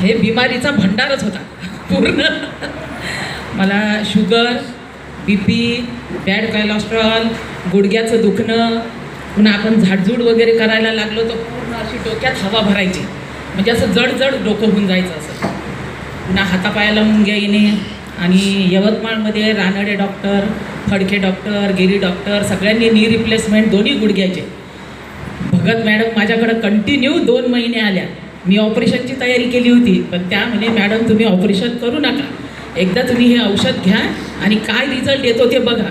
हे बिमारीचा भंडारच होता पूर्ण. मला शुगर, BP, बॅड कोलेस्ट्रॉल, गुडघ्याचं दुखणं, पुन्हा आपण झाडझूड वगैरे करायला लागलो तर पूर्ण अशी डोक्यात हवा भरायची, म्हणजे असं जड डोकं होऊन जायचं असं. पुन्हा हातापायाला मुंग्या येणे. आणि यवतमाळमध्ये रानडे डॉक्टर, फडके डॉक्टर, गिरी डॉक्टर सगळ्यांनी नी रिप्लेसमेंट दोन्ही गुडघ्याचे. भगत मॅडम माझ्याकडं कंटिन्यू 2 महिने आल्या. मी ऑपरेशनची तयारी केली होती, पण त्या म्हणे मॅडम तुम्ही ऑपरेशन करू नका, एकदा तुम्ही हे औषध घ्या आणि काय रिझल्ट येतो ते बघा.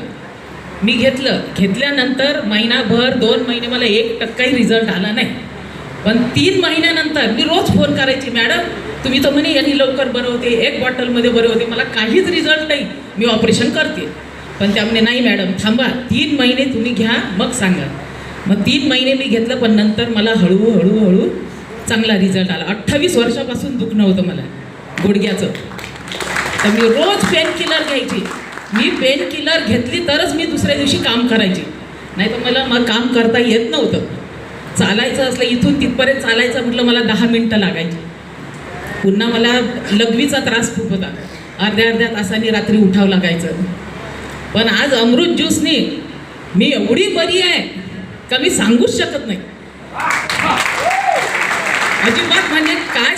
मी घेतल्यानंतर महिनाभर 2 महिने मला 1% रिझल्ट आला नाही. पण 3 महिन्यानंतर मी रोज फोन करायची, मॅडम तुम्ही तर म्हणे यांनी लवकर बरं होते, 1 बॉटलमध्ये बरे होते, मला काहीच रिझल्ट नाही, मी ऑपरेशन करते. पण त्या म्हणे नाही मॅडम थांबा, 3 महिने तुम्ही घ्या मग सांगा. मग 3 महिने मी घेतलं, पण नंतर मला हळूहळू चांगला रिझल्ट आला. 28 वर्षापासून दुखणं होतं मला गुडघ्याचं. तर मी रोज पेन किलर घ्यायची. मी पेन किलर घेतली तरच मी दुसऱ्या दिवशी काम करायची, नाही तर मला मग काम करता येत नव्हतं. चालायचं असलं इथून तिथपर्यंत चालायचं म्हटलं मला 10 मिनटं लागायची. पुन्हा मला लघवीचा त्रास खूप होता, अर्ध्या तासाने रात्री उठावं लागायचं. पण आज अमृत ज्यूसने मी एवढी बरी आहे का मी सांगूच शकत नाही. अजिबात म्हणजे काय